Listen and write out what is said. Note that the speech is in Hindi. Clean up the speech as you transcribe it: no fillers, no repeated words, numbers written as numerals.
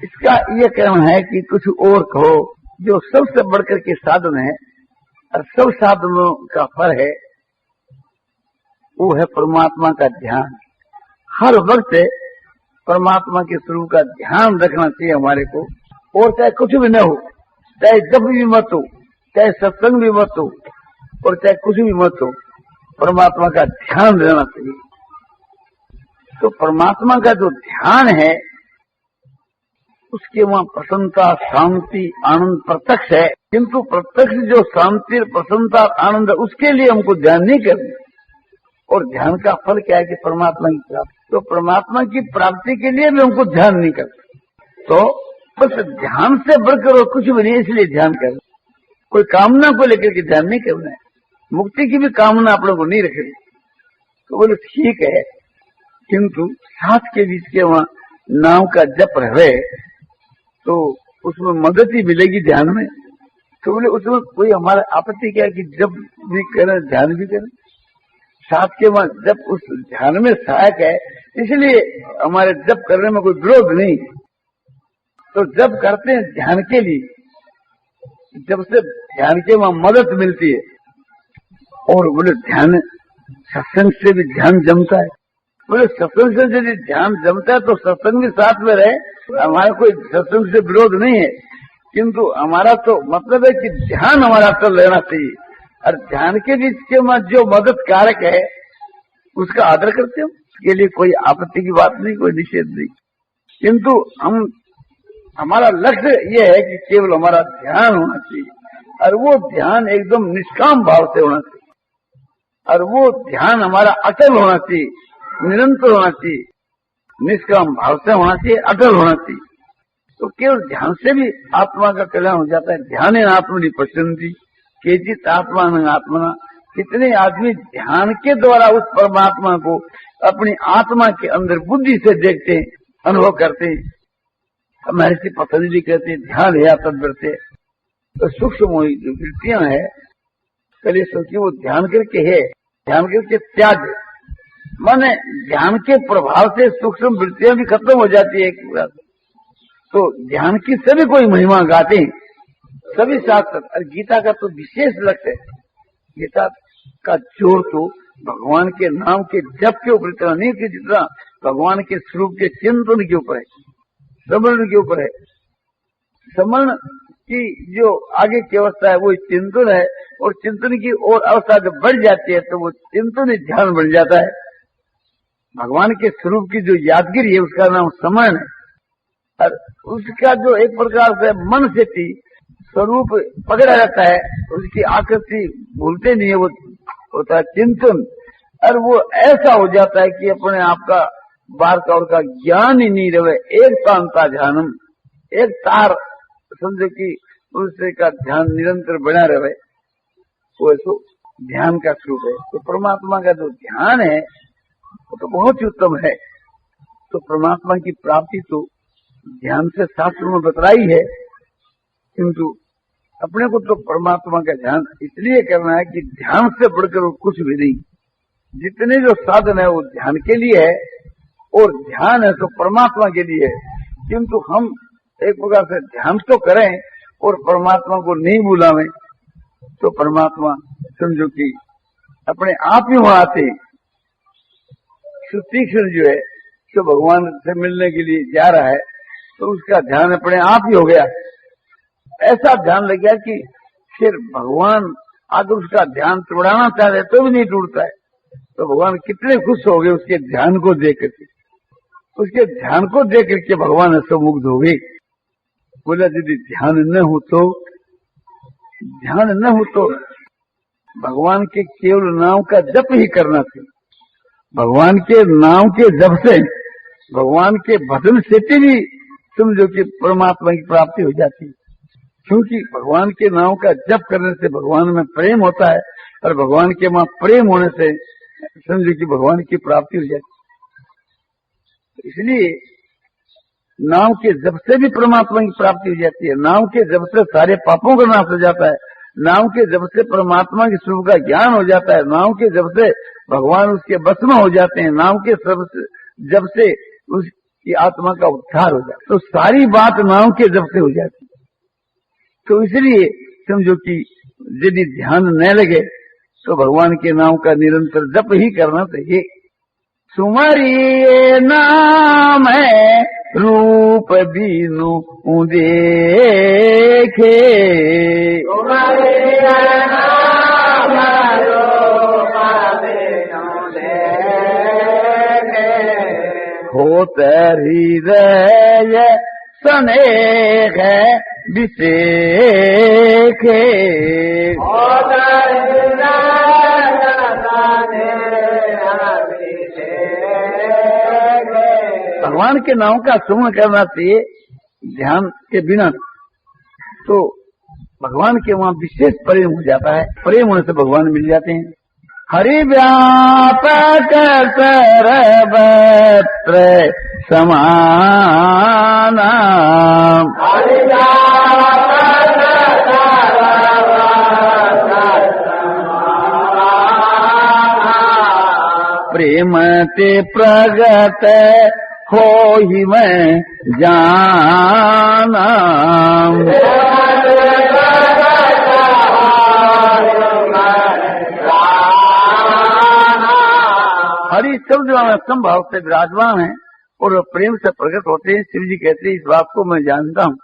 इसका ये कहना है कि कुछ और कहो, जो सबसे बढ़कर के साधन है और सब साधनों का फल है, वो है परमात्मा का ध्यान। हर वक्त परमात्मा के स्वरूप का ध्यान रखना चाहिए हमारे को, और चाहे कुछ भी न हो, चाहे जब भी मत हो, चाहे सत्संग भी मत हो, और चाहे कुछ भी मत हो, परमात्मा का ध्यान रहना चाहिए। तो परमात्मा का जो ध्यान है उसके वहां प्रसन्नता, शांति, आनंद प्रत्यक्ष है। किंतु प्रत्यक्ष जो शांति, प्रसन्नता, आनंद है, उसके लिए हमको ध्यान नहीं करना। और ध्यान का फल क्या है कि परमात्मा की प्राप्ति। तो परमात्मा की प्राप्ति के लिए भी हमको ध्यान नहीं करना। तो बस ध्यान से बढ़कर और कुछ भी नहीं, इसलिए ध्यान करना। कोई कामना को लेकर के ध्यान नहीं करना है। मुक्ति की भी कामना आप लोगों को नहीं रखनी। तो बोले ठीक है, किंतु साथ के बीच के वहां नाम का जप रहे तो उसमें मदद ही मिलेगी ध्यान में। तो बोले उसमें कोई हमारा आपत्ति क्या है कि जप भी करें, ध्यान भी करें। साथ के वहां जप उस ध्यान में सहायक है, इसलिए हमारे जप करने में कोई विरोध नहीं। तो जप करते हैं ध्यान के लिए, जब से ध्यान के वहां मदद मिलती है। और बोले ध्यान सत्संग से भी ध्यान जमता है। बोले सत्संग से यदि ध्यान जमता है तो सत्संग भी साथ में रहे, हमारा कोई सत्संग से विरोध नहीं है। किंतु हमारा तो मतलब है कि ध्यान हमारा चल रहना चाहिए, और ध्यान के बीच के में जो मदद कारक है उसका आदर करते हो, उसके लिए कोई आपत्ति की बात नहीं, कोई निषेध नहीं। किंतु हमारा लक्ष्य ये है कि केवल हमारा ध्यान होना चाहिए, और वो ध्यान एकदम निष्काम भाव से होना चाहिए, और वो ध्यान हमारा अटल होना चाहिए, निरंतर होना चाहिए, निष्काम भाव से होना चाहिए, अटल होना चाहिए। तो केवल ध्यान से भी आत्मा का कल्याण हो जाता है। ध्यान आत्मनि पश्यन्ति केचित् आत्मान आत्मना। कितने आदमी ध्यान के द्वारा उस परमात्मा को अपनी आत्मा के अंदर बुद्धि से देखते हैं, अनुभव करते हैं। हमारे से पतंजलि कहते हैं ध्यान है तद्वृत्ते। तो सूक्ष्म जो वृत्तियां है कलेशों की, वो ध्यान करके है, ध्यान करके त्याग। माने ध्यान के प्रभाव से सूक्ष्म वृत्तियां भी खत्म हो जाती है एक बात। तो ध्यान की सभी कोई महिमा गाते हैं, सभी शास्त्र। और गीता का तो विशेष लक्ष्य है। गीता का जोर तो भगवान के नाम के जप के ऊपर इतना नहीं कि जितना भगवान के स्वरूप के चिंतन के ऊपर है, स्मरण के ऊपर है। स्मरण की जो आगे की अवस्था है वो चिंतन है, और चिंतन की और अवस्था जब बढ़ जाती है तो वो चिंतन ही ध्यान बन जाता है। भगवान के स्वरूप की जो यादगिरी है उसका नाम स्मरण है, और उसका जो एक प्रकार से मन से थी स्वरूप पकड़ा रहता है, उसकी आकृति भूलते नहीं है, वो होता है चिंतन। और वो ऐसा हो जाता है कि अपने आप का बार का और का ज्ञान ही नहीं रहे। एक तांता ध्यानम, एक तार समझो कि उससे का ध्यान निरंतर बना रहे, वो ऐसो ध्यान का स्वरूप है। तो परमात्मा का जो ध्यान है वो तो बहुत ही उत्तम है। तो परमात्मा की प्राप्ति तो ध्यान से शास्त्र में बतलाई है, किंतु अपने को तो परमात्मा का ध्यान इसलिए करना है कि ध्यान से बढ़कर कुछ भी नहीं। जितने जो साधन है वो ध्यान के लिए है, और ध्यान है तो परमात्मा के लिए है। किंतु हम एक प्रकार से ध्यान तो करें और परमात्मा को नहीं बुलावें, तो परमात्मा समझो कि अपने आप ही वहां आते। तीक्ष्ण जो है जो भगवान से मिलने के लिए जा रहा है, तो उसका ध्यान अपने आप ही हो गया। ऐसा ध्यान लग गया कि फिर भगवान अगर उसका ध्यान तोड़ाना चाहते तो भी नहीं टूटता है। तो भगवान कितने खुश हो गए उसके ध्यान को देख करके। उसके ध्यान को देख करके भगवान ऐसे मुग्ध हो गए। बोला यदि ध्यान न हो तो भगवान के केवल नाम का जप ही करना चाहिए। भगवान के नाम के जप से, भगवान के भजन से भी समझो कि परमात्मा की प्राप्ति हो जाती है। क्योंकि भगवान के नाम का जप करने से भगवान में प्रेम होता है, और भगवान के वहां प्रेम होने से समझो कि भगवान की प्राप्ति हो जाती है। इसलिए नाम के जप से भी परमात्मा की प्राप्ति हो जाती है। नाम के जप से सारे पापों का नाश हो जाता है। नाम के जप से परमात्मा के स्वरूप का ज्ञान हो जाता है। नाम के जप से भगवान उसके बस में हो जाते हैं। नाम के जप से कि आत्मा का उद्धार हो जाए, तो सारी बात नाम के जब से हो जाती। तो इसलिए समझो कि यदि ध्यान न लगे तो भगवान के नाम का निरंतर जप ही करना चाहिए। सुमरिए नाम है रूप बीनु देखे, होत हृदय स्नेह विषेखे, भगवान के नाम का सुमन करना चाहिए ध्यान के बिना। तो भगवान के वहां विशेष प्रेम हो जाता है, प्रेम होने से भगवान मिल जाते हैं। हरि व्यापक सर्वत्र समान, प्रेम ते प्रगट हो ही मैं जाना, हरि शब्द संभाव से विराजमान है और प्रेम से प्रकट होते हैं। शिव जी कहते हैं इस बात को मैं जानता हूँ